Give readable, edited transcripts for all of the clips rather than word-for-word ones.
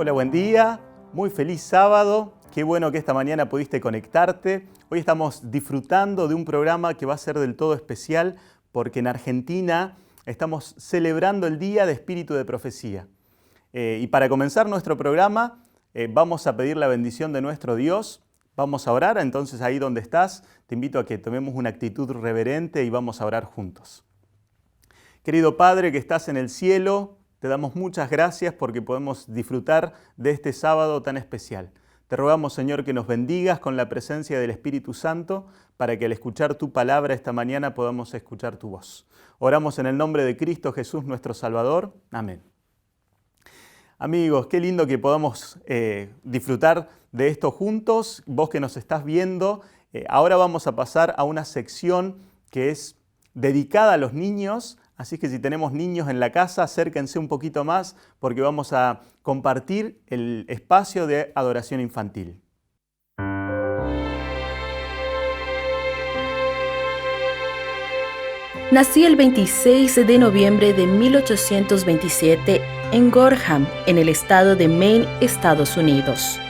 Hola, buen día, muy feliz sábado, qué bueno que esta mañana pudiste conectarte. Hoy estamos disfrutando de un programa que va a ser del todo especial porque en Argentina estamos celebrando el Día de Espíritu de Profecía. Y para comenzar nuestro programa vamos a pedir la bendición de nuestro Dios, vamos a orar, entonces ahí donde estás te invito a que tomemos una actitud reverente y vamos a orar juntos. Querido Padre que estás en el cielo, te damos muchas gracias porque podemos disfrutar de este sábado tan especial. Te rogamos, Señor, que nos bendigas con la presencia del Espíritu Santo para que al escuchar tu palabra esta mañana podamos escuchar tu voz. Oramos en el nombre de Cristo Jesús, nuestro Salvador. Amén. Amigos, qué lindo que podamos disfrutar de esto juntos. Vos que nos estás viendo, ahora vamos a pasar a una sección que es dedicada a los niños. Así que si tenemos niños en la casa, acérquense un poquito más porque vamos a compartir el espacio de adoración infantil. Nací el 26 de noviembre de 1827 en Gorham, en el estado de Maine, Estados Unidos.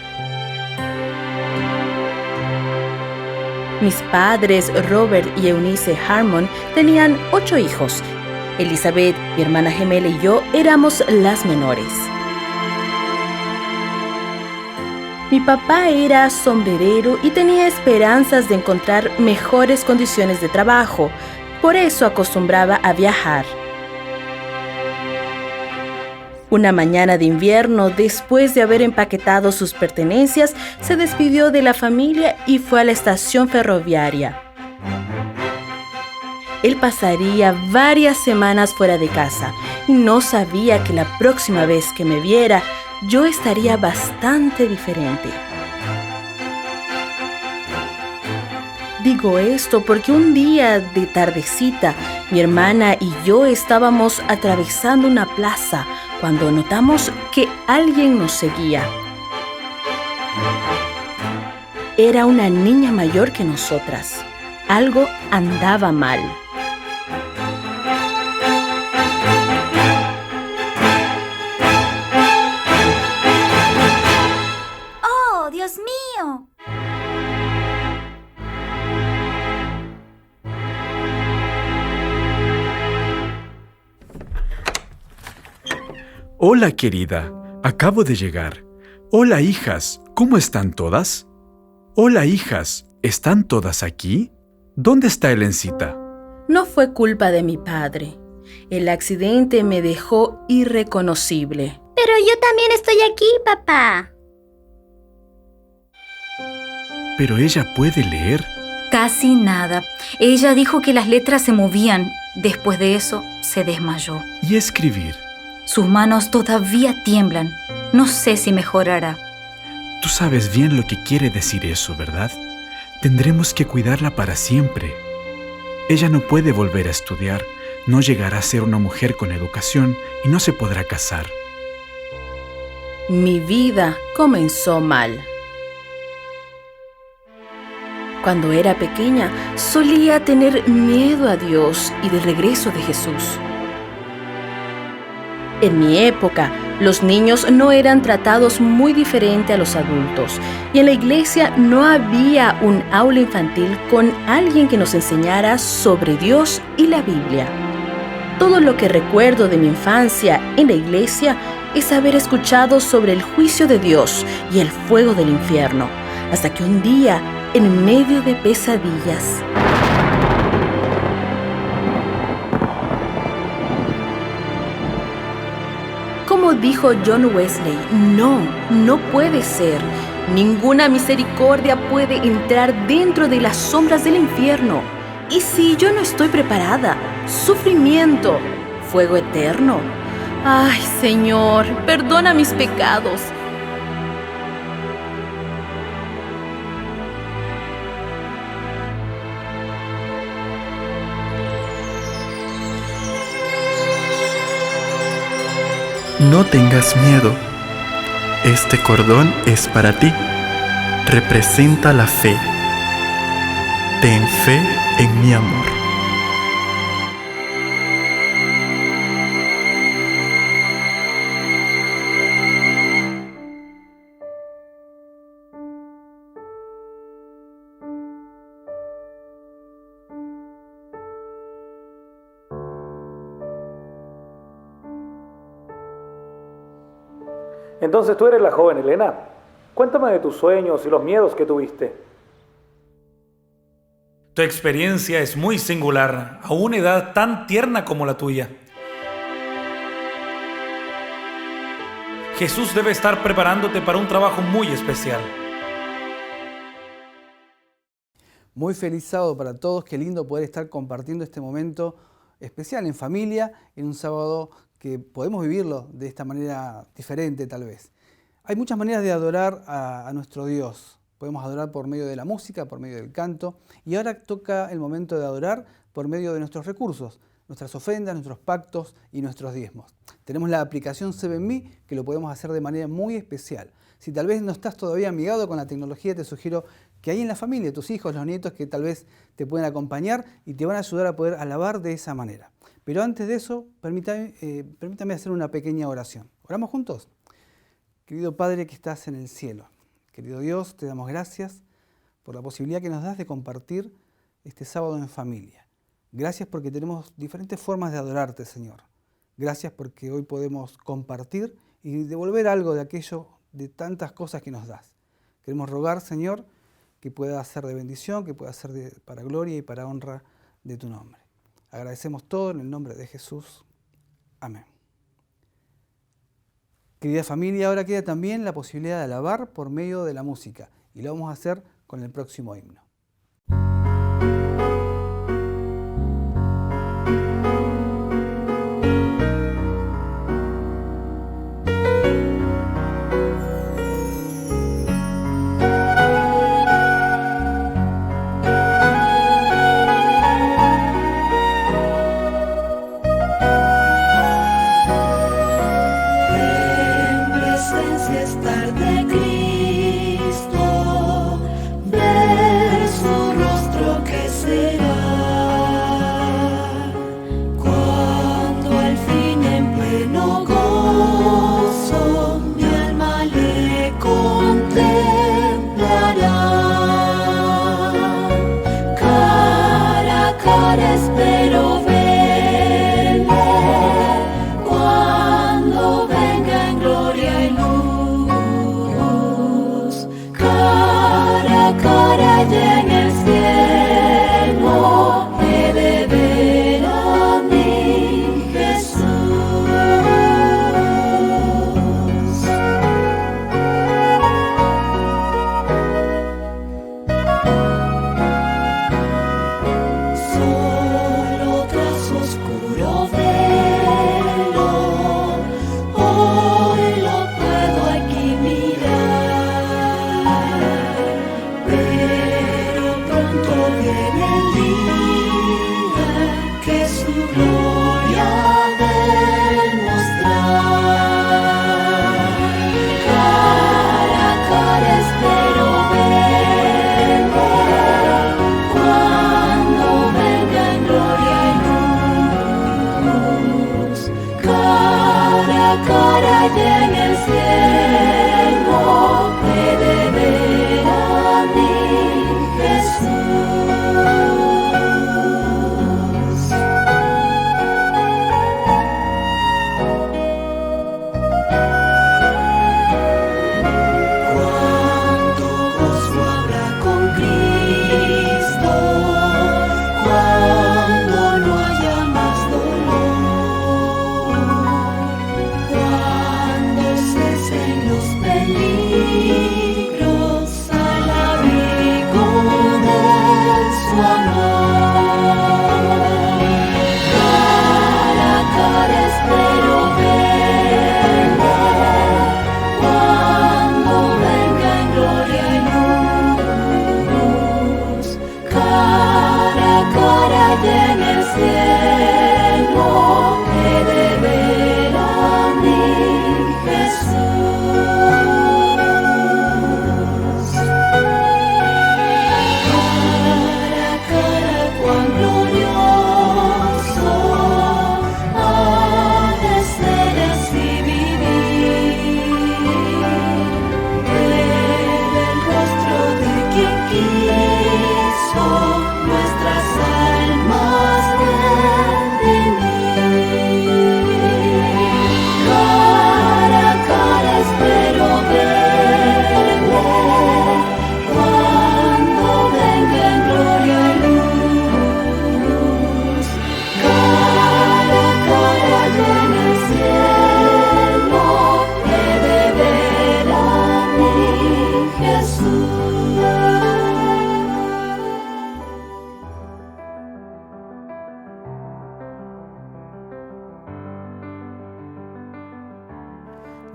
Mis padres, Robert y Eunice Harmon, tenían 8 hijos. Elizabeth, mi hermana gemela y yo éramos las menores. Mi papá era sombrerero y tenía esperanzas de encontrar mejores condiciones de trabajo, por eso acostumbraba a viajar. Una mañana de invierno, después de haber empaquetado sus pertenencias, se despidió de la familia y fue a la estación ferroviaria. Él pasaría varias semanas fuera de casa y no sabía que la próxima vez que me viera, yo estaría bastante diferente. Digo esto porque un día de tardecita, mi hermana y yo estábamos atravesando una plaza cuando notamos que alguien nos seguía. Era una niña mayor que nosotras. Algo andaba mal. ¡Oh, Dios mío! Hola, querida. Acabo de llegar. Hola, hijas. ¿Cómo están todas? Hola, hijas. ¿Están todas aquí? ¿Dónde está Helencita? No fue culpa de mi padre. El accidente me dejó irreconocible. Pero yo también estoy aquí, papá. ¿Pero ella puede leer? Casi nada. Ella dijo que las letras se movían. Después de eso, se desmayó. ¿Y escribir? Sus manos todavía tiemblan. No sé si mejorará. Tú sabes bien lo que quiere decir eso, ¿verdad? Tendremos que cuidarla para siempre. Ella no puede volver a estudiar, no llegará a ser una mujer con educación y no se podrá casar. Mi vida comenzó mal. Cuando era pequeña, solía tener miedo a Dios y del regreso de Jesús. En mi época, los niños no eran tratados muy diferente a los adultos y en la iglesia no había un aula infantil con alguien que nos enseñara sobre Dios y la Biblia. Todo lo que recuerdo de mi infancia en la iglesia es haber escuchado sobre el juicio de Dios y el fuego del infierno, hasta que un día, en medio de pesadillas, como dijo John Wesley, no puede ser. Ninguna misericordia puede entrar dentro de las sombras del infierno. ¿Y si yo no estoy preparada? Sufrimiento, fuego eterno. Ay, Señor, perdona mis pecados. No tengas miedo. Este cordón es para ti. Representa la fe. Ten fe en mi amor. Entonces tú eres la joven Elena. Cuéntame de tus sueños y los miedos que tuviste. Tu experiencia es muy singular, a una edad tan tierna como la tuya. Jesús debe estar preparándote para un trabajo muy especial. Muy feliz sábado para todos, qué lindo poder estar compartiendo este momento especial en familia, en un sábado que podemos vivirlo de esta manera diferente tal vez. Hay muchas maneras de adorar a nuestro Dios. Podemos adorar por medio de la música, por medio del canto, y ahora toca el momento de adorar por medio de nuestros recursos, nuestras ofrendas, nuestros pactos y nuestros diezmos. Tenemos la aplicación 7Me que lo podemos hacer de manera muy especial. Si tal vez no estás todavía amigado con la tecnología, te sugiero que hay en la familia, tus hijos, los nietos que tal vez te pueden acompañar y te van a ayudar a poder alabar de esa manera. Pero antes de eso, permítame hacer una pequeña oración. ¿Oramos juntos? Querido Padre que estás en el cielo, querido Dios, te damos gracias por la posibilidad que nos das de compartir este sábado en familia. Gracias porque tenemos diferentes formas de adorarte, Señor. Gracias porque hoy podemos compartir y devolver algo de aquello, de tantas cosas que nos das. Queremos rogar, Señor, que pueda ser de bendición, que pueda ser para gloria y para honra de tu nombre. Agradecemos todo en el nombre de Jesús. Amén. Querida familia, ahora queda también la posibilidad de alabar por medio de la música y lo vamos a hacer con el próximo himno. Estar de Cristo, ver su rostro que será, cuando al fin en pleno gozo mi alma le contemplará. Cara a cara espero verle, cuando venga en gloria y luz. Cara allá en el cielo he de ver a mi Jesús. Solo tras oscuro velo hoy lo puedo aquí mirar. Pero pronto viene el día que su gloria demostrar. Cara a cara espero verle, cuando venga en gloria y luz. Cara a cara allá en el cielo he de ver a mi Jesús. Cuánto gozo habrá con Cristo, cuando no haya más dolor, cuando cesen los peligros al abrigo de su amor. Cara a cara espero verle, cuando venga en gloria y luz. Cara a cara allá en el cielo he de ver a mi Jesús. Cara a cara cuán glorioso ha de ser así vivir. Ver el rostro de quien quiso nuestras almas redimir. Cara a cara espero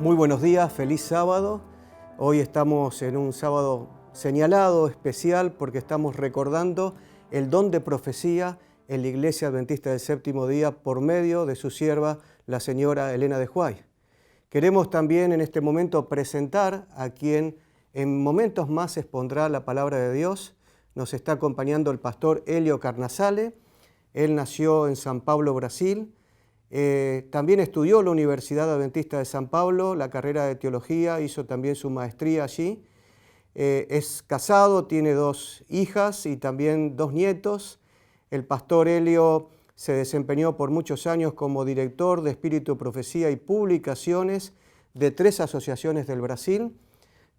Muy buenos días, feliz sábado. Hoy estamos en un sábado señalado, especial, porque estamos recordando el don de profecía en la Iglesia Adventista del Séptimo Día por medio de su sierva, la señora Elena de Huay. Queremos también en este momento presentar a quien en momentos más expondrá la palabra de Dios. Nos está acompañando el pastor Helio Carnazale. Él nació en San Pablo, Brasil. También estudió en la Universidad Adventista de San Pablo, la carrera de teología, hizo también su maestría allí. Es casado, tiene 2 hijas y también 2 nietos. El pastor Helio se desempeñó por muchos años como director de Espíritu, Profecía y Publicaciones de 3 asociaciones del Brasil.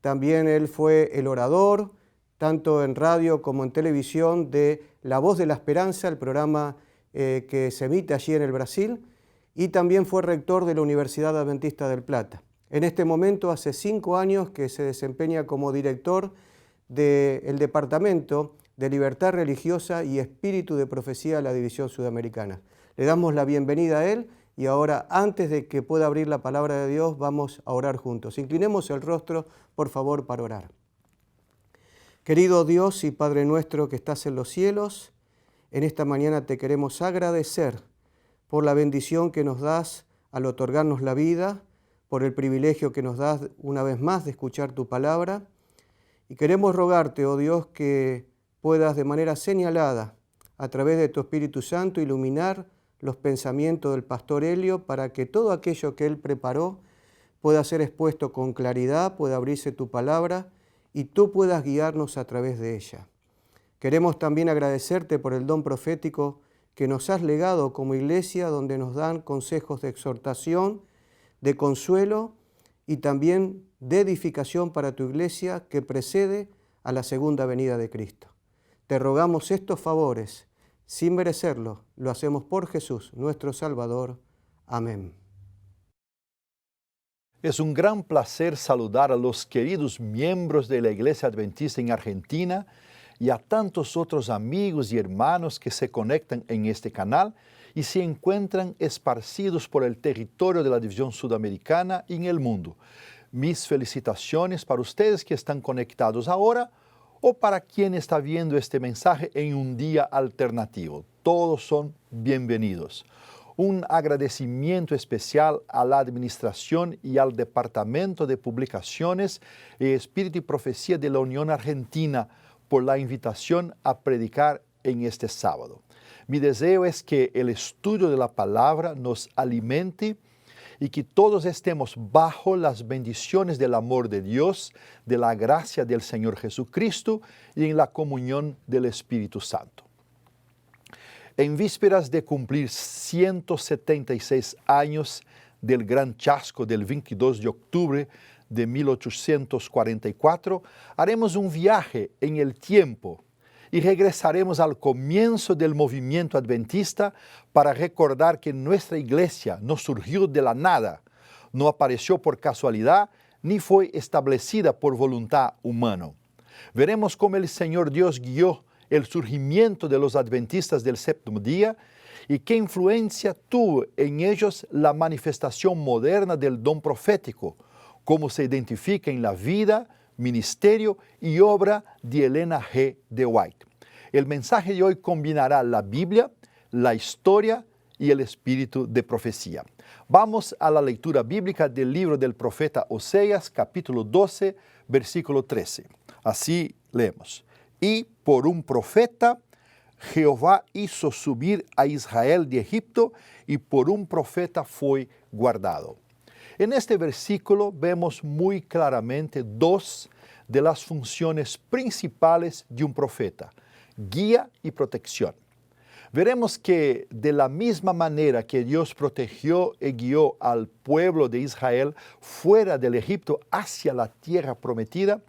También él fue el orador, tanto en radio como en televisión, de La Voz de la Esperanza, el programa que se emite allí en el Brasil. Y también fue rector de la Universidad Adventista del Plata. En este momento, hace 5 años que se desempeña como director del Departamento de Libertad Religiosa y Espíritu de Profecía de la División Sudamericana. Le damos la bienvenida a él y ahora, antes de que pueda abrir la palabra de Dios, vamos a orar juntos. Inclinemos el rostro, por favor, para orar. Querido Dios y Padre nuestro que estás en los cielos, en esta mañana te queremos agradecer por la bendición que nos das al otorgarnos la vida, por el privilegio que nos das una vez más de escuchar tu palabra. Y queremos rogarte, oh Dios, que puedas de manera señalada, a través de tu Espíritu Santo, iluminar los pensamientos del pastor Helio para que todo aquello que él preparó pueda ser expuesto con claridad, pueda abrirse tu palabra y tú puedas guiarnos a través de ella. Queremos también agradecerte por el don profético que nos has legado como iglesia, donde nos dan consejos de exhortación, de consuelo y también de edificación para tu iglesia que precede a la segunda venida de Cristo. Te rogamos estos favores, sin merecerlo, lo hacemos por Jesús, nuestro Salvador. Amén. Es un gran placer saludar a los queridos miembros de la Iglesia Adventista en Argentina y a tantos otros amigos y hermanos que se conectan en este canal y se encuentran esparcidos por el territorio de la División Sudamericana y en el mundo. Mis felicitaciones para ustedes que están conectados ahora o para quien está viendo este mensaje en un día alternativo. Todos son bienvenidos. Un agradecimiento especial a la Administración y al Departamento de Publicaciones Espíritu y Profecía de la Unión Argentina por la invitación a predicar en este sábado. Mi deseo es que el estudio de la palabra nos alimente y que todos estemos bajo las bendiciones del amor de Dios, de la gracia del Señor Jesucristo y en la comunión del Espíritu Santo. En vísperas de cumplir 176 años del gran chasco del 22 de octubre de 1844, haremos un viaje en el tiempo y regresaremos al comienzo del movimiento adventista para recordar que nuestra iglesia no surgió de la nada, no apareció por casualidad, ni fue establecida por voluntad humana. Veremos cómo el Señor Dios guió el surgimiento de los adventistas del séptimo día y qué influencia tuvo en ellos la manifestación moderna del don profético, cómo se identifica en la vida, ministerio y obra de Elena G. de White. El mensaje de hoy combinará la Biblia, la historia y el espíritu de profecía. Vamos a la lectura bíblica del libro del profeta Oseas, capítulo 12, versículo 13. Así leemos. Y por un profeta Jehová hizo subir a Israel de Egipto y por un profeta fue guardado. En este versículo vemos muy claramente 2 de las funciones principales de un profeta: guía y protección. Veremos que de la misma manera que Dios protegió y guió al pueblo de Israel fuera del Egipto hacia la tierra prometida,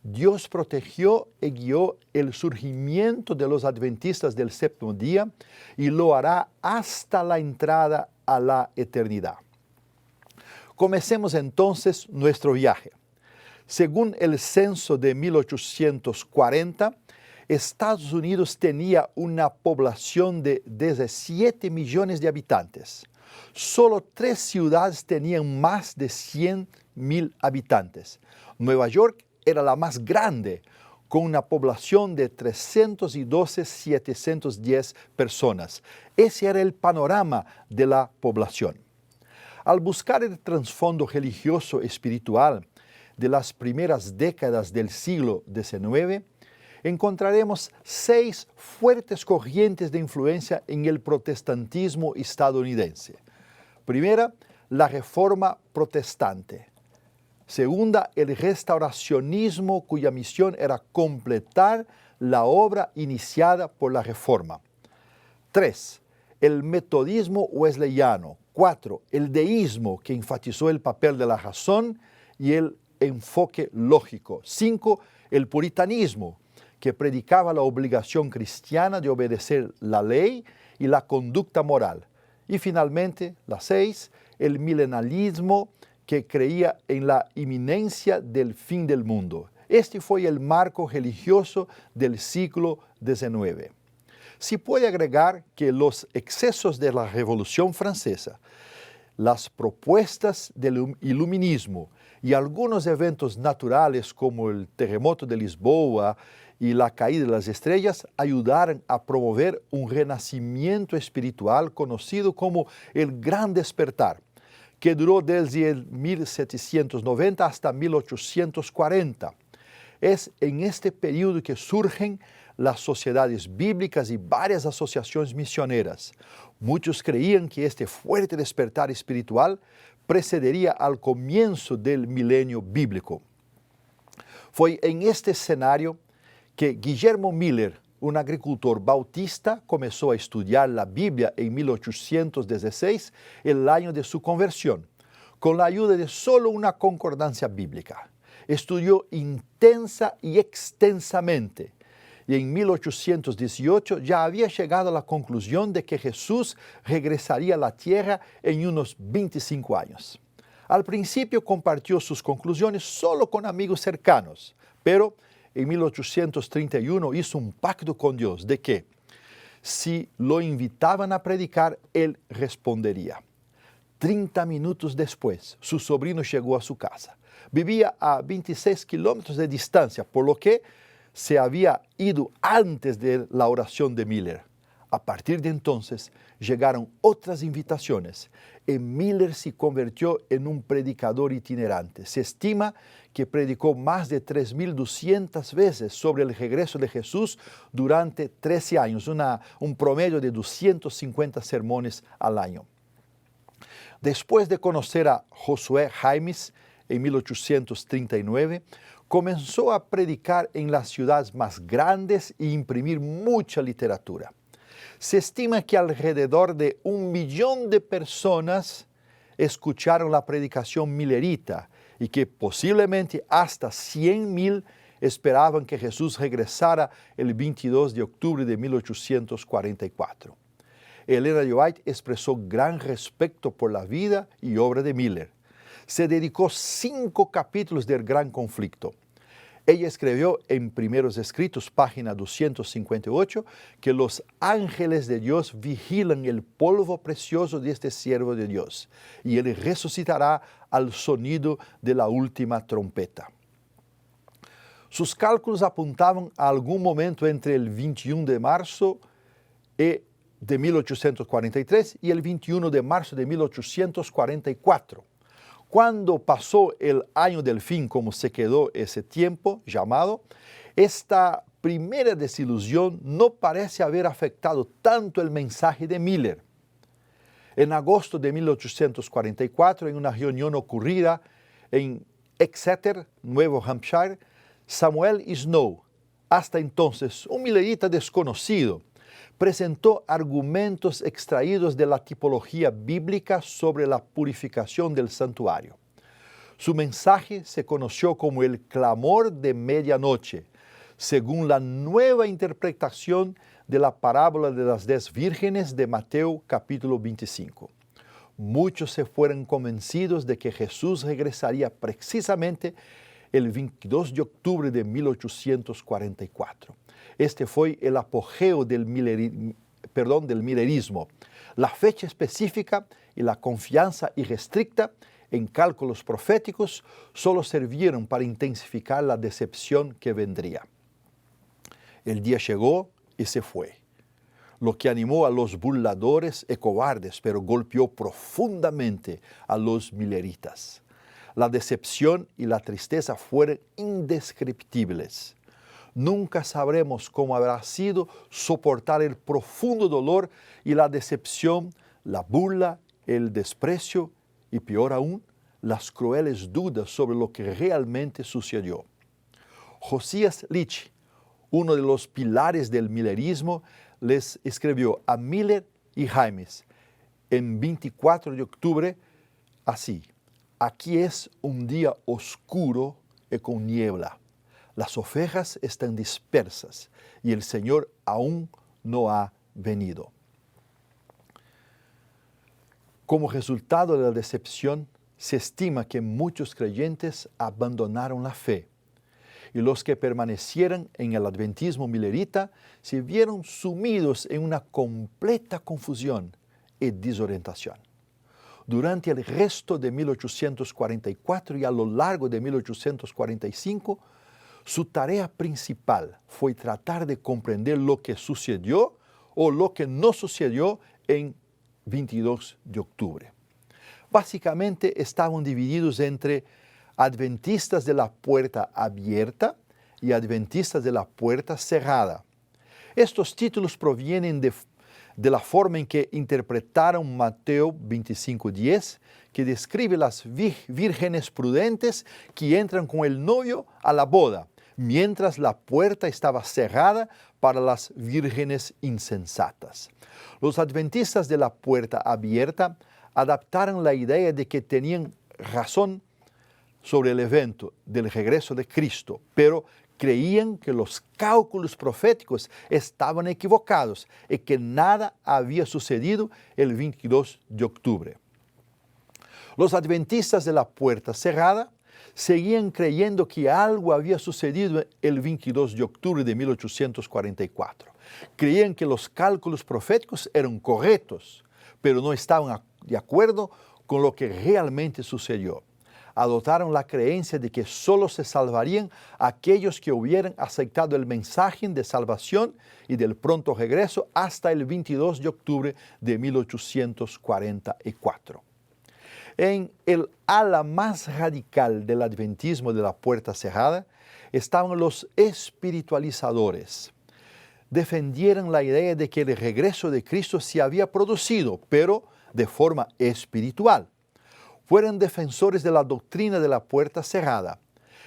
Dios protegió y guió el surgimiento de los adventistas del séptimo día y lo hará hasta la entrada a la eternidad. Comencemos entonces nuestro viaje. Según el censo de 1840, Estados Unidos tenía una población de 17 millones de habitantes. Solo 3 ciudades tenían más de 100,000 habitantes. Nueva York era la más grande, con una población de 312,710 personas. Ese era el panorama de la población. Al buscar el trasfondo religioso espiritual de las primeras décadas del siglo XIX, encontraremos 6 fuertes corrientes de influencia en el protestantismo estadounidense. Primera, la Reforma Protestante. Segunda, el restauracionismo, cuya misión era completar la obra iniciada por la Reforma. 3, el metodismo wesleyano. 4, el deísmo, que enfatizó el papel de la razón y el enfoque lógico. 5, el puritanismo, que predicaba la obligación cristiana de obedecer la ley y la conducta moral. Y finalmente, la 6, el milenalismo, que creía en la inminencia del fin del mundo. Este fue el marco religioso del siglo XIX. Se puede agregar que los excesos de la Revolución Francesa, las propuestas del iluminismo y algunos eventos naturales como el terremoto de Lisboa y la caída de las estrellas ayudaron a promover un renacimiento espiritual conocido como el Gran Despertar, que duró desde el 1790 hasta 1840. Es en este periodo que surgen las sociedades bíblicas y varias asociaciones misioneras. Muchos creían que este fuerte despertar espiritual precedería al comienzo del milenio bíblico. Fue en este escenario que Guillermo Miller, un agricultor bautista, comenzó a estudiar la Biblia en 1816, el año de su conversión, con la ayuda de solo una concordancia bíblica. Estudió intensa y extensamente, y en 1818 ya había llegado a la conclusión de que Jesús regresaría a la tierra en unos 25 años. Al principio compartió sus conclusiones solo con amigos cercanos, pero en 1831 hizo un pacto con Dios de que si lo invitaban a predicar, él respondería. 30 minutos después, su sobrino llegó a su casa. Vivía a 26 kilómetros de distancia, por lo que se había ido antes de la oración de Miller. A partir de entonces llegaron otras invitaciones y Miller se convirtió en un predicador itinerante. Se estima que predicó más de 3.200 veces sobre el regreso de Jesús durante 13 años, un promedio de 250 sermones al año. Después de conocer a Josué Jaimes en 1839, comenzó a predicar en las ciudades más grandes e imprimir mucha literatura. Se estima que alrededor de 1 millón de personas escucharon la predicación millerita y que posiblemente hasta 100,000 esperaban que Jesús regresara el 22 de octubre de 1844. Elena de White expresó gran respeto por la vida y obra de Miller. Se dedicó 5 capítulos del Gran Conflicto. Ella escribió en Primeros Escritos, página 258, que los ángeles de Dios vigilan el polvo precioso de este siervo de Dios, y él resucitará al sonido de la última trompeta. Sus cálculos apuntaban a algún momento entre el 21 de marzo de 1843 y el 21 de marzo de 1844. Cuando pasó el año del fin, como se quedó ese tiempo llamado, esta primera desilusión no parece haber afectado tanto el mensaje de Miller. En agosto de 1844, en una reunión ocurrida en Exeter, Nuevo Hampshire, Samuel Snow, hasta entonces un millerita desconocido, presentó argumentos extraídos de la tipología bíblica sobre la purificación del santuario. Su mensaje se conoció como el clamor de medianoche, según la nueva interpretación de la parábola de las 10 vírgenes de Mateo capítulo 25. Muchos se fueron convencidos de que Jesús regresaría precisamente el 22 de octubre de 1844. Este fue el apogeo del millerismo. La fecha específica y la confianza irrestricta en cálculos proféticos solo sirvieron para intensificar la decepción que vendría. El día llegó y se fue, lo que animó a los burladores y cobardes, pero golpeó profundamente a los milleritas. La decepción y la tristeza fueron indescriptibles. Nunca sabremos cómo habrá sido soportar el profundo dolor y la decepción, la burla, el desprecio y, peor aún, las crueles dudas sobre lo que realmente sucedió. Josías Litchi, uno de los pilares del millerismo, les escribió a Miller y Jaimes en 24 de octubre así: aquí es un día oscuro y con niebla. Las ovejas están dispersas y el Señor aún no ha venido. Como resultado de la decepción, se estima que muchos creyentes abandonaron la fe y los que permanecieron en el adventismo millerita se vieron sumidos en una completa confusión y desorientación. Durante el resto de 1844 y a lo largo de 1845, su tarea principal fue tratar de comprender lo que sucedió o lo que no sucedió en 22 de octubre. Básicamente estaban divididos entre adventistas de la puerta abierta y adventistas de la puerta cerrada. Estos títulos provienen de la forma en que interpretaron Mateo 25:10, que describe las vírgenes prudentes que entran con el novio a la boda, mientras la puerta estaba cerrada para las vírgenes insensatas. Los adventistas de la puerta abierta adaptaron la idea de que tenían razón sobre el evento del regreso de Cristo, pero creían que los cálculos proféticos estaban equivocados y que nada había sucedido el 22 de octubre. Los adventistas de la puerta cerrada seguían creyendo que algo había sucedido el 22 de octubre de 1844. Creían que los cálculos proféticos eran correctos, pero no estaban de acuerdo con lo que realmente sucedió. Adoptaron la creencia de que solo se salvarían aquellos que hubieran aceptado el mensaje de salvación y del pronto regreso hasta el 22 de octubre de 1844. En el ala más radical del adventismo de la puerta cerrada estaban los espiritualizadores. Defendieron la idea de que el regreso de Cristo se había producido, pero de forma espiritual. Fueron defensores de la doctrina de la puerta cerrada.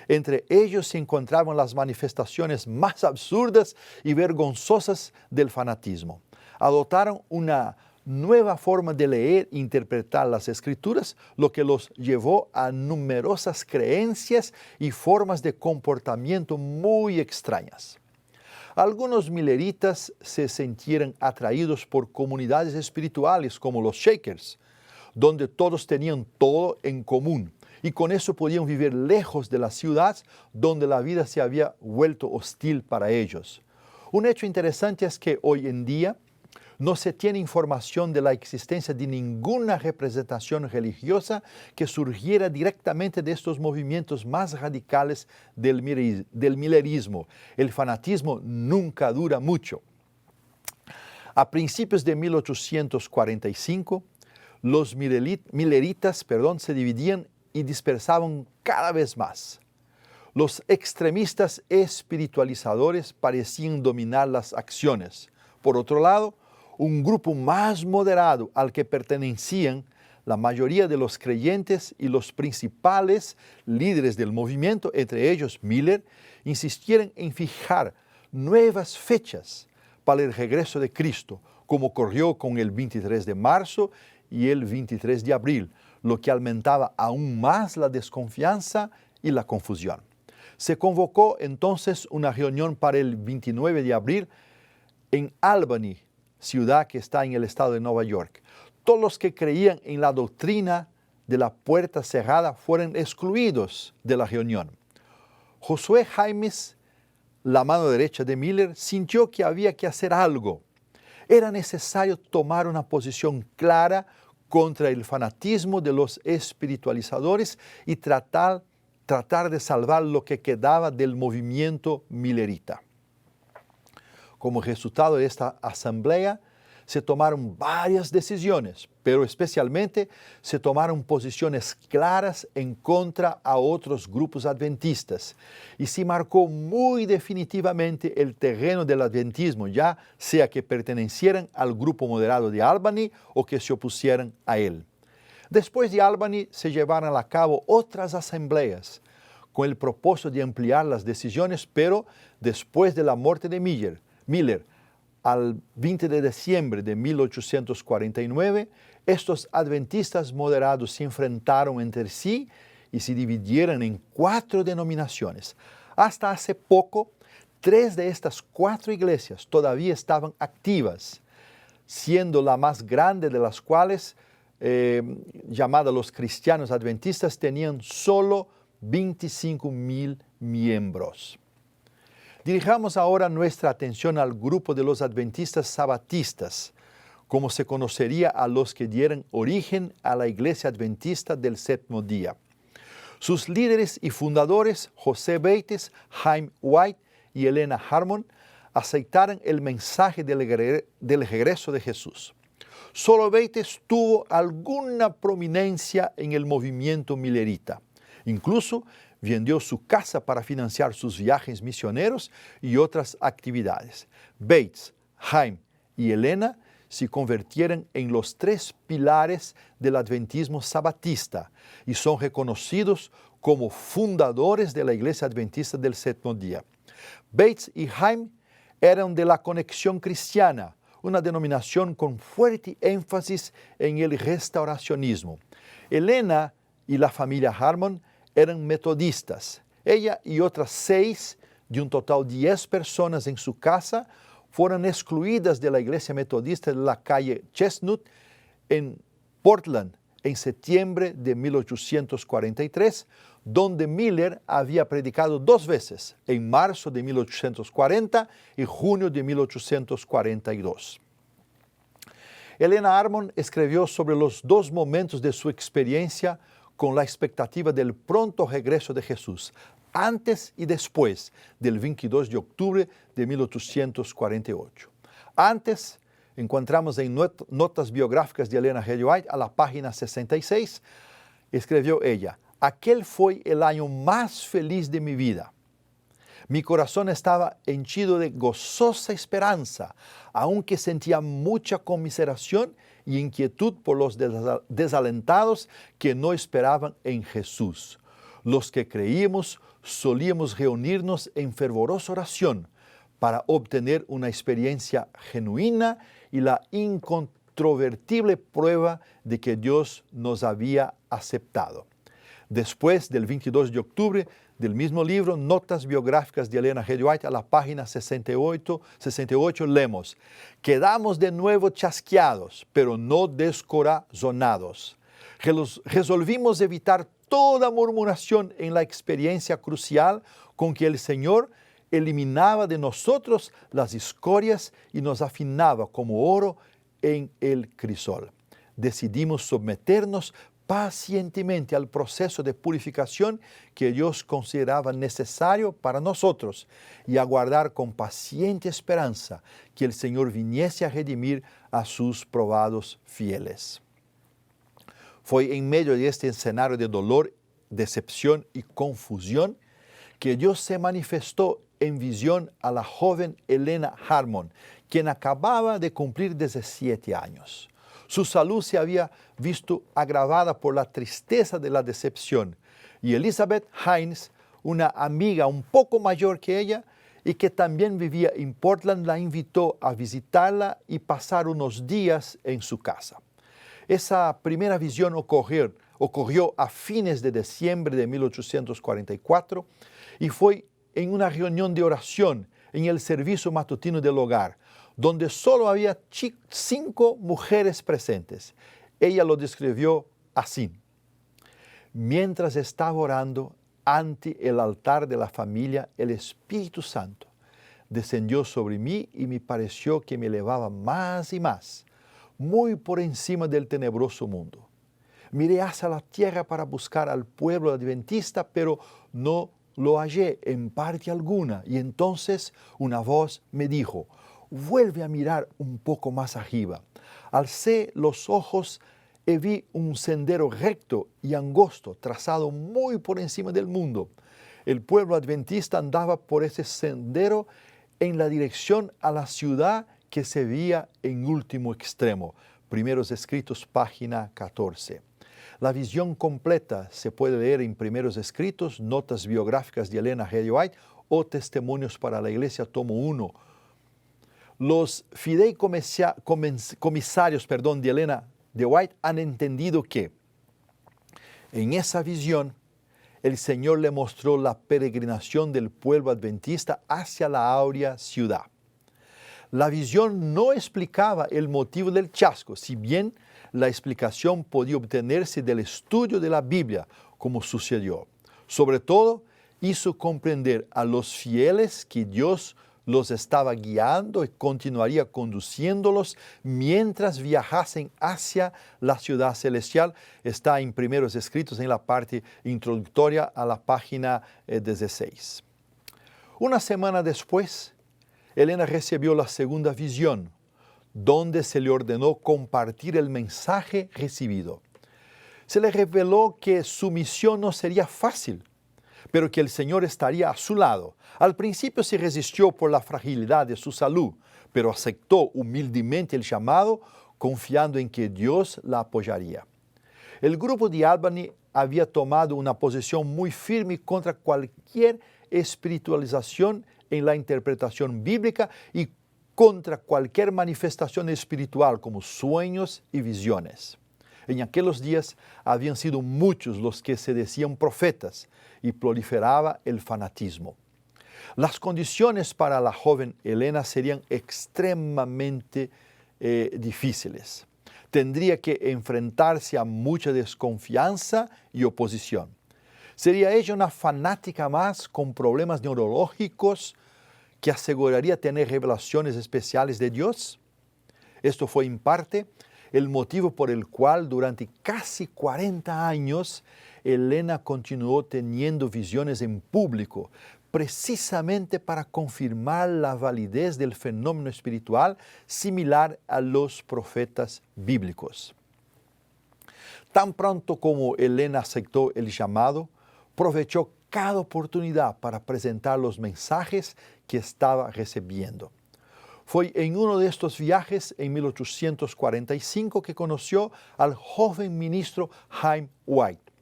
Entre ellos se encontraban las manifestaciones más absurdas y vergonzosas del fanatismo. Adoptaron una nueva forma de leer e interpretar las Escrituras, lo que los llevó a numerosas creencias y formas de comportamiento muy extrañas. Algunos milleritas se sintieron atraídos por comunidades espirituales como los Shakers, donde todos tenían todo en común y con eso podían vivir lejos de la ciudad donde la vida se había vuelto hostil para ellos. Un hecho interesante es que hoy en día no se tiene información de la existencia de ninguna representación religiosa que surgiera directamente de estos movimientos más radicales del millerismo. El fanatismo nunca dura mucho. A principios de 1845, los milleritas se dividían y dispersaban cada vez más. Los extremistas espiritualizadores parecían dominar las acciones. Por otro lado, un grupo más moderado al que pertenecían la mayoría de los creyentes y los principales líderes del movimiento, entre ellos Miller, insistieron en fijar nuevas fechas para el regreso de Cristo, como ocurrió con el 23 de marzo y el 23 de abril, lo que aumentaba aún más la desconfianza y la confusión. Se convocó entonces una reunión para el 29 de abril en Albany, ciudad que está en el estado de Nueva York. Todos los que creían en la doctrina de la puerta cerrada fueron excluidos de la reunión. Josué Jaimes, la mano derecha de Miller, sintió que había que hacer algo. Era necesario tomar una posición clara contra el fanatismo de los espiritualizadores y tratar de salvar lo que quedaba del movimiento millerita. Como resultado de esta asamblea, se tomaron varias decisiones, pero especialmente se tomaron posiciones claras en contra a otros grupos adventistas y se marcó muy definitivamente el terreno del adventismo, ya sea que pertenecieran al grupo moderado de Albany o que se opusieran a él. Después de Albany se llevaron a cabo otras asambleas con el propósito de ampliar las decisiones, pero después de la muerte de Miller, al 20 de diciembre de 1849, estos adventistas moderados se enfrentaron entre sí y se dividieron en 4 denominaciones. Hasta hace poco, 3 de estas 4 iglesias todavía estaban activas, siendo la más grande de las cuales, llamada los cristianos adventistas, tenían solo 25,000 miembros. Dirijamos ahora nuestra atención al grupo de los adventistas sabatistas, como se conocería a los que dieron origen a la Iglesia Adventista del Séptimo Día. Sus líderes y fundadores, José Bates, Chaim White y Elena Harmon, aceptaron el mensaje del regreso de Jesús. Solo Bates tuvo alguna prominencia en el movimiento millerita. Incluso vendió su casa para financiar sus viajes misioneros y otras actividades. Bates, Chaim y Elena se convirtieron en los 3 pilares del adventismo sabatista y son reconocidos como fundadores de la Iglesia Adventista del Séptimo Día. Bates y Chaim eran de la Conexión Cristiana, una denominación con fuerte énfasis en el restauracionismo. Elena y la familia Harmon eran metodistas. Ella y otras 6, de un total de 10 personas en su casa, fueron excluidas de la iglesia metodista de la calle Chestnut en Portland en septiembre de 1843, donde Miller había predicado 2 veces, en marzo de 1840 y junio de 1842. Elena Harmon escribió sobre los 2 momentos de su experiencia con la expectativa del pronto regreso de Jesús, antes y después del 22 de octubre de 1848. Antes, encontramos en notas biográficas de Elena G. White, a la página 66, escribió ella: «Aquel fue el año más feliz de mi vida. Mi corazón estaba henchido de gozosa esperanza, aunque sentía mucha conmiseración y inquietud por los desalentados que no esperaban en Jesús. Los que creímos solíamos reunirnos en fervorosa oración para obtener una experiencia genuina y la incontrovertible prueba de que Dios nos había aceptado». Después del 22 de octubre, del mismo libro, Notas biográficas de Elena G. White, a la página 68, leemos: «Quedamos de nuevo chasqueados, pero no descorazonados. Resolvimos evitar toda murmuración en la experiencia crucial con que el Señor eliminaba de nosotros las escorias y nos afinaba como oro en el crisol. Decidimos someternos pacientemente al proceso de purificación que Dios consideraba necesario para nosotros y aguardar con paciente esperanza que el Señor viniese a redimir a sus probados fieles». Fue en medio de este escenario de dolor, decepción y confusión que Dios se manifestó en visión a la joven Elena Harmon, quien acababa de cumplir 17 años. Su salud se había visto agravada por la tristeza de la decepción, y Elizabeth Hines, una amiga un poco mayor que ella y que también vivía en Portland, la invitó a visitarla y pasar unos días en su casa. Esa primera visión ocurrió a fines de diciembre de 1844 y fue en una reunión de oración en el servicio matutino del hogar, donde solo había 5 mujeres presentes. Ella lo describió así: «Mientras estaba orando ante el altar de la familia, el Espíritu Santo descendió sobre mí y me pareció que me elevaba más y más, muy por encima del tenebroso mundo. Miré hacia la tierra para buscar al pueblo adventista, pero no lo hallé en parte alguna. Y entonces una voz me dijo: vuelve a mirar un poco más arriba. Alcé los ojos y vi un sendero recto y angosto, trazado muy por encima del mundo. El pueblo adventista andaba por ese sendero en la dirección a la ciudad que se veía en último extremo. Primeros Escritos, página 14. La visión completa se puede leer en Primeros Escritos, Notas biográficas de Elena G. White o Testimonios para la Iglesia, tomo 1. Los fideicomisarios de Elena de White han entendido que en esa visión el Señor le mostró la peregrinación del pueblo adventista hacia la áurea ciudad. La visión no explicaba el motivo del chasco, si bien la explicación podía obtenerse del estudio de la Biblia, como sucedió. Sobre todo, hizo comprender a los fieles que Dios los estaba guiando y continuaría conduciéndolos mientras viajasen hacia la ciudad celestial. Está en Primeros Escritos, en la parte introductoria a la página 16. Una semana después, Elena recibió la segunda visión, donde se le ordenó compartir el mensaje recibido. Se le reveló que su misión no sería fácil, pero que el Señor estaría a su lado. Al principio se resistió por la fragilidad de su salud, pero aceptó humildemente el llamado, confiando en que Dios la apoyaría. El grupo de Albany había tomado una posición muy firme contra cualquier espiritualización en la interpretación bíblica y contra cualquier manifestación espiritual como sueños y visiones. En aquellos días habían sido muchos los que se decían profetas y proliferaba el fanatismo. Las condiciones para la joven Elena serían extremadamente difíciles. Tendría que enfrentarse a mucha desconfianza y oposición. ¿Sería ella una fanática más con problemas neurológicos que aseguraría tener revelaciones especiales de Dios? Esto fue en parte el motivo por el cual durante casi 40 años Elena continuó teniendo visiones en público, precisamente para confirmar la validez del fenómeno espiritual similar a los profetas bíblicos. Tan pronto como Elena aceptó el llamado, aprovechó cada oportunidad para presentar los mensajes que estaba recibiendo. Fue en uno de estos viajes, en 1845, que conoció al joven ministro Jaime White.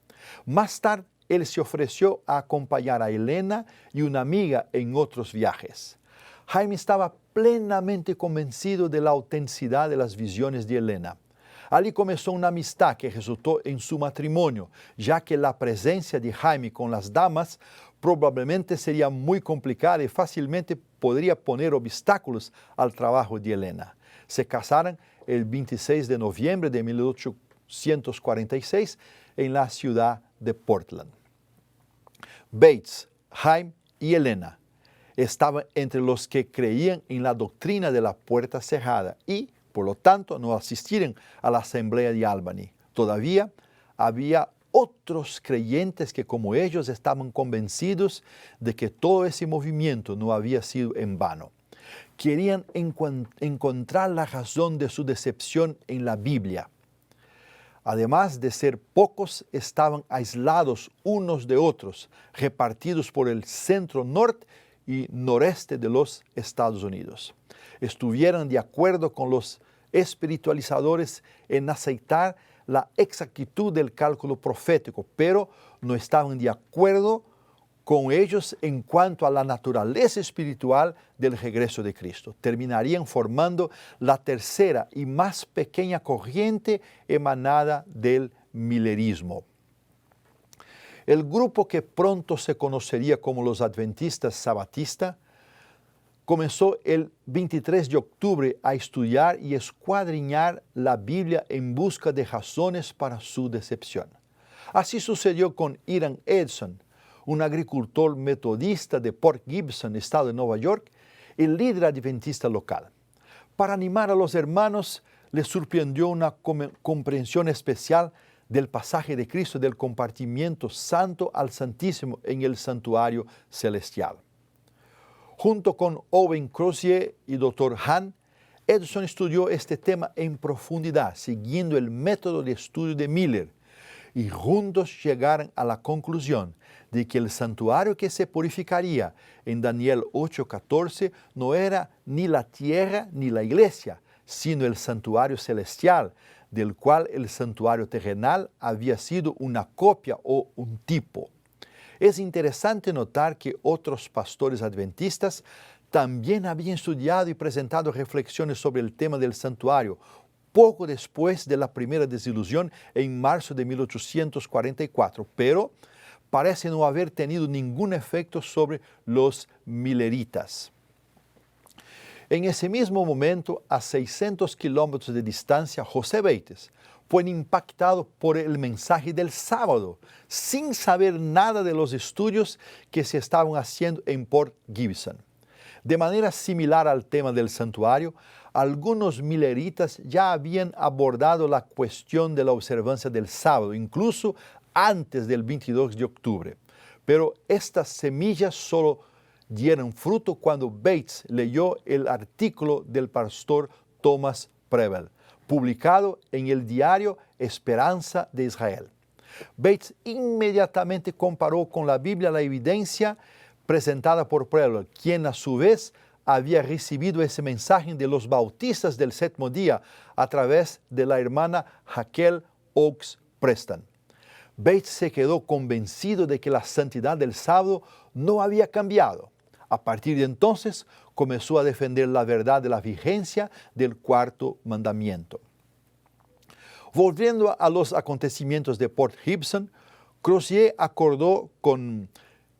Más tarde, él se ofreció a acompañar a Elena y una amiga en otros viajes. Jaime estaba plenamente convencido de la autenticidad de las visiones de Elena. Allí comenzó una amistad que resultó en su matrimonio, ya que la presencia de Jaime con las damas probablemente sería muy complicada y fácilmente podría poner obstáculos al trabajo de Elena. Se casaron el 26 de noviembre de 1846 en la ciudad de Portland. Bates, Jaime y Elena estaban entre los que creían en la doctrina de la puerta cerrada y, por lo tanto, no asistieron a la asamblea de Albany. Todavía había otros creyentes que, como ellos, estaban convencidos de que todo ese movimiento no había sido en vano. Querían encontrar la razón de su decepción en la Biblia. Además de ser pocos, estaban aislados unos de otros, repartidos por el centro norte y noreste de los Estados Unidos. Estuvieron de acuerdo con los espiritualizadores en aceptar la exactitud del cálculo profético, pero no estaban de acuerdo con ellos en cuanto a la naturaleza espiritual del regreso de Cristo. Terminarían formando la tercera y más pequeña corriente emanada del milerismo. El grupo que pronto se conocería como los adventistas sabatistas comenzó el 23 de octubre a estudiar y escuadriñar la Biblia en busca de razones para su decepción. Así sucedió con Hiram Edson, un agricultor metodista de Port Gibson, estado de Nueva York, el líder adventista local. Para animar a los hermanos, les sorprendió una comprensión especial del pasaje de Cristo del compartimiento santo al Santísimo en el santuario celestial. Junto con Owen Crozier y Dr. Hahn, Edson estudió este tema en profundidad, siguiendo el método de estudio de Miller, y juntos llegaron a la conclusión de que el santuario que se purificaría en Daniel 8:14 no era ni la tierra ni la iglesia, sino el santuario celestial, del cual el santuario terrenal había sido una copia o un tipo. Es interesante notar que otros pastores adventistas también habían estudiado y presentado reflexiones sobre el tema del santuario, poco después de la primera desilusión en marzo de 1844, pero parece no haber tenido ningún efecto sobre los milleritas. En ese mismo momento, a 600 kilómetros de distancia, José Bates fue impactado por el mensaje del sábado, sin saber nada de los estudios que se estaban haciendo en Port Gibson. De manera similar al tema del santuario, algunos milleritas ya habían abordado la cuestión de la observancia del sábado, incluso antes del 22 de octubre. Pero estas semillas solo dieron fruto cuando Bates leyó el artículo del pastor Thomas Preble, publicado en el diario Esperanza de Israel. Bates inmediatamente comparó con la Biblia la evidencia presentada por Preble, quien a su vez había recibido ese mensaje de los bautistas del séptimo día a través de la hermana Raquel Oaks Preston. Bates se quedó convencido de que la santidad del sábado no había cambiado. A partir de entonces comenzó a defender la verdad de la vigencia del cuarto mandamiento. Volviendo a los acontecimientos de Port Gibson, Crozier acordó con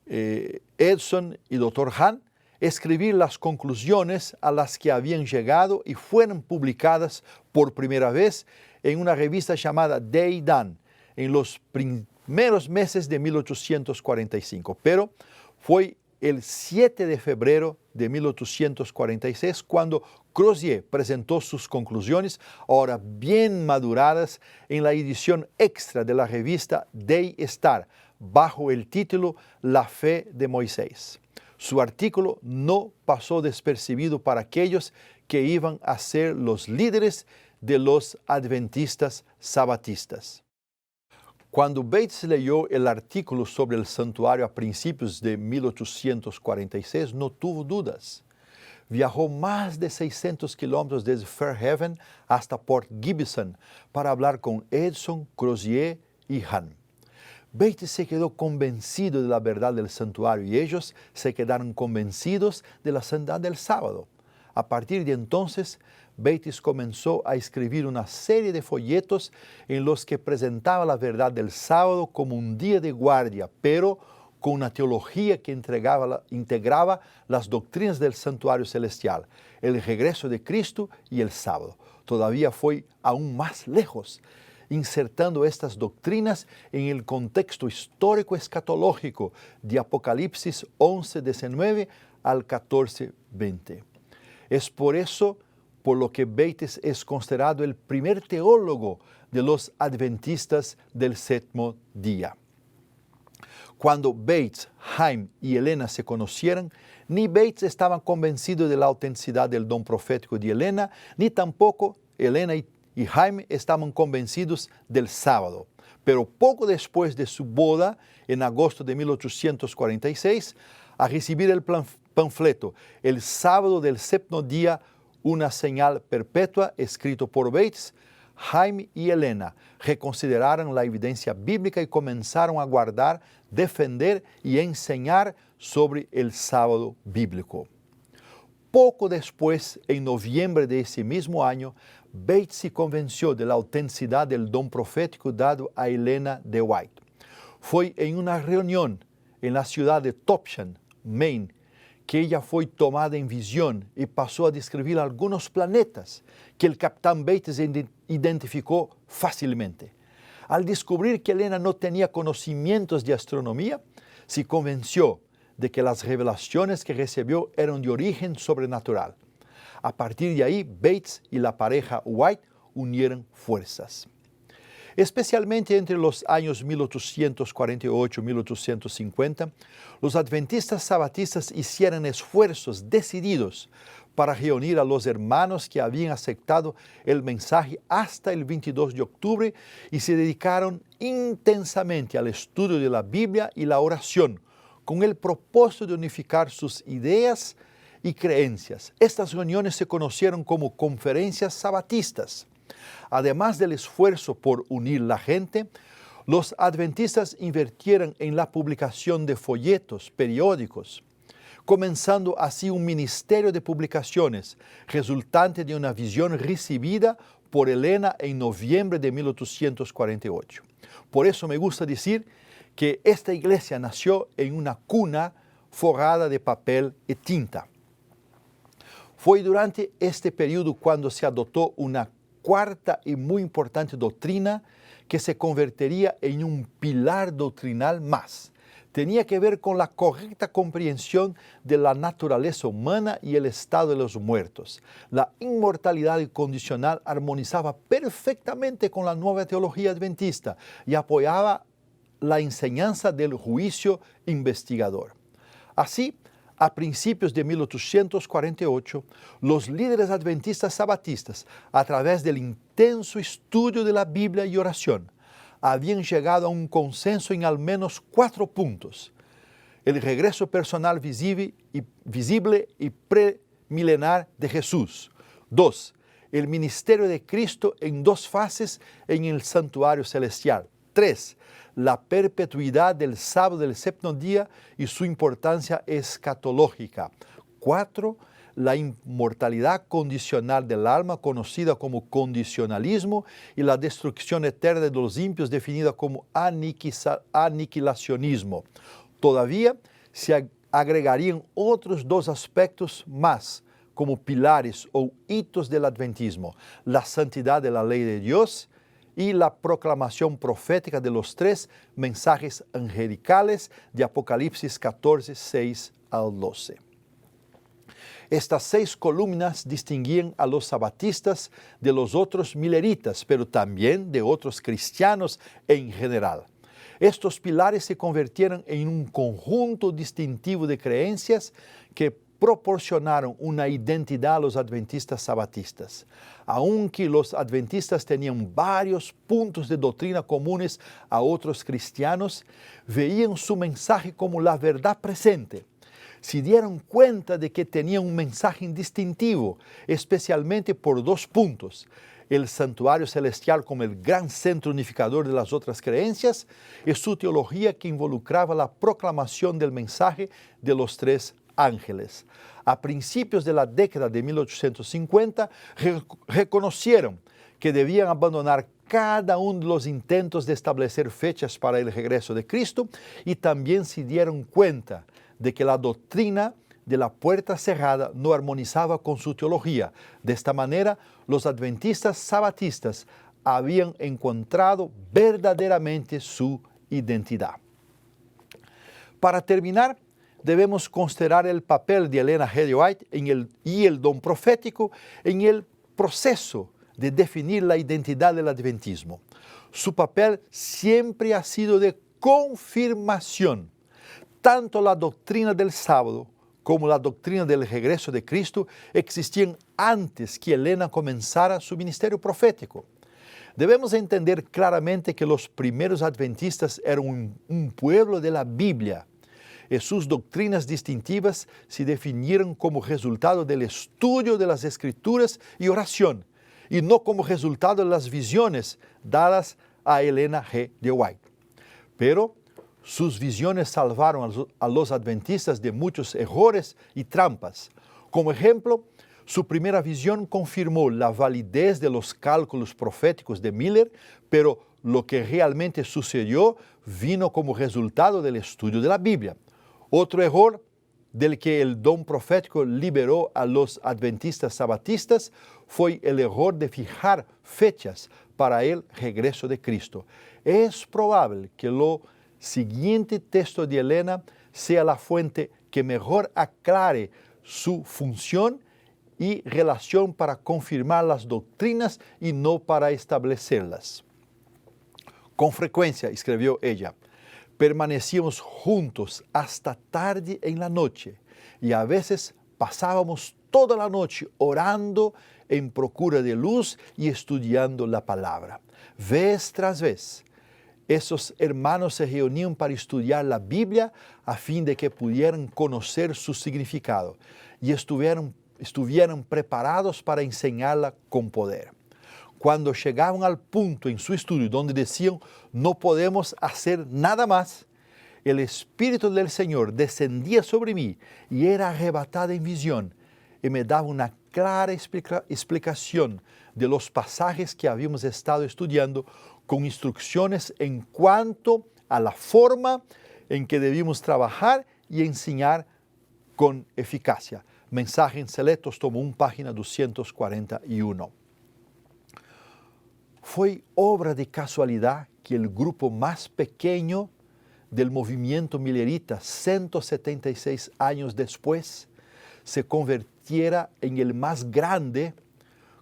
Edson y Dr. Hahn escribir las conclusiones a las que habían llegado y fueron publicadas por primera vez en una revista llamada Day Dan en los primeros meses de 1845. Pero fue el 7 de febrero de 1846 cuando Crozier presentó sus conclusiones, ahora bien maduradas, en la edición extra de la revista Day Star, bajo el título La fe de Moisés. Su artículo no pasó despercibido para aquellos que iban a ser los líderes de los adventistas sabatistas. Cuando Bates leyó el artículo sobre el santuario a principios de 1846, no tuvo dudas. Viajó más de 600 kilómetros desde Fairhaven hasta Port Gibson para hablar con Edson, Crozier y Hahn. Bates se quedó convencido de la verdad del santuario y ellos se quedaron convencidos de la santidad del sábado. A partir de entonces, Bates comenzó a escribir una serie de folletos en los que presentaba la verdad del sábado como un día de guardia, pero con una teología que integraba las doctrinas del santuario celestial, el regreso de Cristo y el sábado. Todavía fue aún más lejos, insertando estas doctrinas en el contexto histórico escatológico de Apocalipsis 11:19 al 14:20. Es por eso por lo que Bates es considerado el primer teólogo de los adventistas del séptimo día. Cuando Bates, Haim y Helena se conocieron, ni Bates estaba convencido de la autenticidad del don profético de Helena, ni tampoco Helena y Haim estaban convencidos del sábado. Pero poco después de su boda, en agosto de 1846, a recibir el panfleto El sábado del séptimo día, una señal perpetua, escrito por Bates, Haim y Helena reconsideraron la evidencia bíblica y comenzaron a guardar, defender y enseñar sobre el sábado bíblico. Poco después, en noviembre de ese mismo año, Bates se convenció de la autenticidad del don profético dado a Helena de White. Fue en una reunión en la ciudad de Topsham, Maine, que ella fue tomada en visión y pasó a describir algunos planetas que el capitán Bates identificó fácilmente. Al descubrir que Helena no tenía conocimientos de astronomía, se convenció de que las revelaciones que recibió eran de origen sobrenatural. A partir de ahí, Bates y la pareja White unieron fuerzas. Especialmente entre los años 1848 y 1850, los adventistas sabatistas hicieron esfuerzos decididos para reunir a los hermanos que habían aceptado el mensaje hasta el 22 de octubre y se dedicaron intensamente al estudio de la Biblia y la oración, con el propósito de unificar sus ideas y creencias. Estas reuniones se conocieron como conferencias sabatistas. Además del esfuerzo por unir la gente, los adventistas invirtieron en la publicación de folletos, periódicos, comenzando así un ministerio de publicaciones, resultante de una visión recibida por Elena en noviembre de 1848. Por eso me gusta decir que esta iglesia nació en una cuna forrada de papel y tinta. Fue durante este periodo cuando se adoptó una cuarta y muy importante doctrina que se convertiría en un pilar doctrinal más. Tenía que ver con la correcta comprensión de la naturaleza humana y el estado de los muertos. La inmortalidad incondicional armonizaba perfectamente con la nueva teología adventista y apoyaba la enseñanza del juicio investigador. Así, a principios de 1848, los líderes adventistas sabatistas, a través del intenso estudio de la Biblia y oración, habían llegado a un consenso en al menos 4 puntos. El regreso personal visible y premilenar de Jesús. 2. El ministerio de Cristo en 2 fases en el santuario celestial. 3. La perpetuidad del sábado del séptimo día y su importancia escatológica. 4. La inmortalidad condicional del alma, conocida como condicionalismo, y la destrucción eterna de los impios, definida como aniquilacionismo. Todavía se agregarían otros 2 aspectos más, como pilares o hitos del adventismo: la santidad de la ley de Dios y la proclamación profética de los 3 mensajes angelicales de Apocalipsis 14, 6 al 12. Estas 6 columnas distinguían a los sabatistas de los otros mileritas, pero también de otros cristianos en general. Estos pilares se convirtieron en un conjunto distintivo de creencias que proporcionaron una identidad a los adventistas sabatistas. Aunque los adventistas tenían varios puntos de doctrina comunes a otros cristianos, veían su mensaje como la verdad presente. Se dieron cuenta de que tenían un mensaje distintivo, especialmente por 2 puntos: el santuario celestial como el gran centro unificador de las otras creencias y su teología que involucraba la proclamación del mensaje de los 3 ángeles. A principios de la década de 1850, reconocieron que debían abandonar cada uno de los intentos de establecer fechas para el regreso de Cristo y también se dieron cuenta de que la doctrina de la puerta cerrada no armonizaba con su teología. De esta manera, los adventistas sabatistas habían encontrado verdaderamente su identidad. Para terminar, debemos considerar el papel de Elena G. de White y el don profético en el proceso de definir la identidad del adventismo. Su papel siempre ha sido de confirmación. Tanto la doctrina del sábado como la doctrina del regreso de Cristo existían antes que Elena comenzara su ministerio profético. Debemos entender claramente que los primeros adventistas eran un pueblo de la Biblia y sus doctrinas distintivas se definieron como resultado del estudio de las Escrituras y oración, y no como resultado de las visiones dadas a Elena G. de White. Pero sus visiones salvaron a los adventistas de muchos errores y trampas. Como ejemplo, su primera visión confirmó la validez de los cálculos proféticos de Miller, pero lo que realmente sucedió vino como resultado del estudio de la Biblia. Otro error del que el don profético liberó a los adventistas sabatistas fue el error de fijar fechas para el regreso de Cristo. Es probable que lo siguiente texto de Elena sea la fuente que mejor aclare su función y relación para confirmar las doctrinas y no para establecerlas. Con frecuencia, escribió ella, permanecíamos juntos hasta tarde en la noche y a veces pasábamos toda la noche orando en procura de luz y estudiando la palabra. Vez tras vez, esos hermanos se reunían para estudiar la Biblia a fin de que pudieran conocer su significado y estuvieran preparados para enseñarla con poder. Cuando llegaban al punto en su estudio donde decían, no podemos hacer nada más, el Espíritu del Señor descendía sobre mí y era arrebatada en visión y me daba una clara explicación de los pasajes que habíamos estado estudiando con instrucciones en cuanto a la forma en que debíamos trabajar y enseñar con eficacia. Mensaje en Selectos, tomo 1, página 241. Fue obra de casualidad que el grupo más pequeño del movimiento millerita, 176 años después, se convirtiera en el más grande,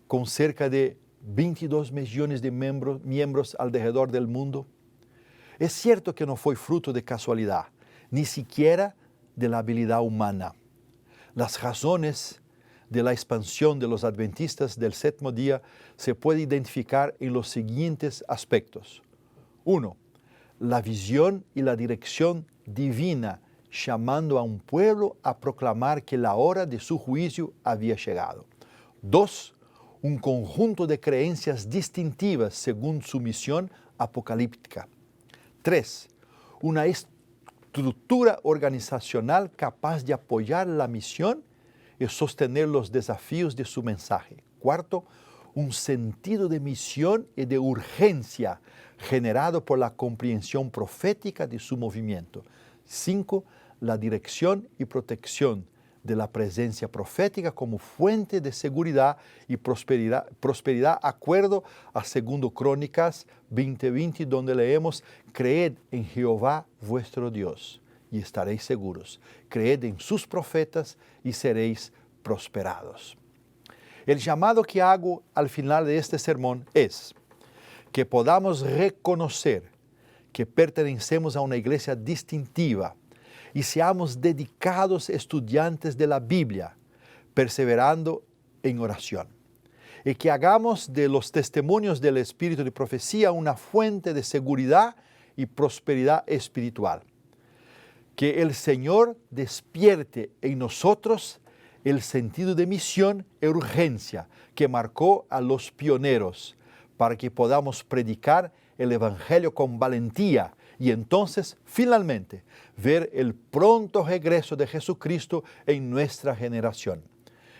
con cerca de 22 millones de miembros alrededor del mundo. Es cierto que no fue fruto de casualidad, ni siquiera de la habilidad humana. Las razones de la expansión de los adventistas del séptimo día se puede identificar en los siguientes aspectos. 1. La visión y la dirección divina, llamando a un pueblo a proclamar que la hora de su juicio había llegado. 2. Un conjunto de creencias distintivas según su misión apocalíptica. 3. Una estructura organizacional capaz de apoyar la misión y sostener los desafíos de su mensaje. 4. Un sentido de misión y de urgencia generado por la comprensión profética de su movimiento. 5. La dirección y protección de la presencia profética como fuente de seguridad y prosperidad, acuerdo a 2 Crónicas 20:20, donde leemos, creed en Jehová vuestro Dios y estaréis seguros. Creed en sus profetas y seréis prosperados. El llamado que hago al final de este sermón es que podamos reconocer que pertenecemos a una iglesia distintiva y seamos dedicados estudiantes de la Biblia, perseverando en oración. Y que hagamos de los testimonios del Espíritu de profecía una fuente de seguridad y prosperidad espiritual. Que el Señor despierte en nosotros el sentido de misión y urgencia que marcó a los pioneros, para que podamos predicar el Evangelio con valentía y entonces, finalmente, ver el pronto regreso de Jesucristo en nuestra generación.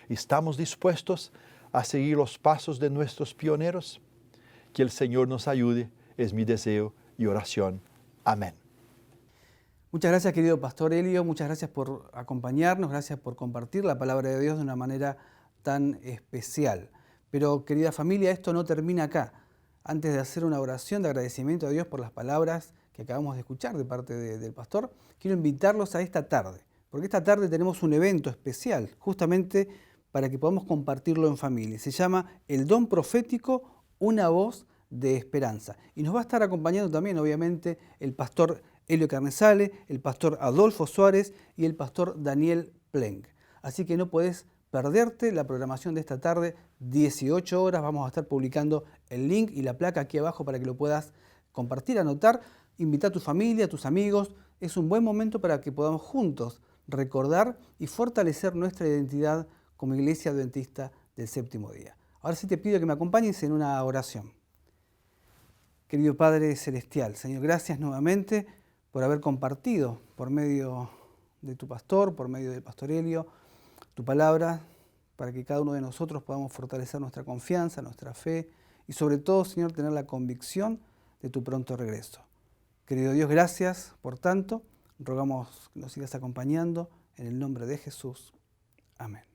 ¿Estamos dispuestos a seguir los pasos de nuestros pioneros? Que el Señor nos ayude, es mi deseo y oración. Amén. Muchas gracias, querido Pastor Elio, muchas gracias por acompañarnos, gracias por compartir la palabra de Dios de una manera tan especial. Pero, querida familia, esto no termina acá. Antes de hacer una oración de agradecimiento a Dios por las palabras que acabamos de escuchar de parte del pastor, quiero invitarlos a esta tarde, porque esta tarde tenemos un evento especial, justamente para que podamos compartirlo en familia. Se llama El Don Profético, una voz de esperanza. Y nos va a estar acompañando también, obviamente, el pastor Elio Carnesale, el pastor Adolfo Suárez y el pastor Daniel Plenk. Así que no podés perderte la programación de esta tarde, 18 horas. Vamos a estar publicando el link y la placa aquí abajo para que lo puedas compartir, anotar, invitar a tu familia, a tus amigos. Es un buen momento para que podamos juntos recordar y fortalecer nuestra identidad como Iglesia Adventista del Séptimo Día. Ahora sí te pido que me acompañes en una oración. Querido Padre Celestial, Señor, gracias nuevamente por haber compartido por medio de tu pastor, por medio del pastor Elio, tu palabra, para que cada uno de nosotros podamos fortalecer nuestra confianza, nuestra fe y sobre todo, Señor, tener la convicción de tu pronto regreso. Querido Dios, gracias por tanto. Rogamos que nos sigas acompañando en el nombre de Jesús. Amén.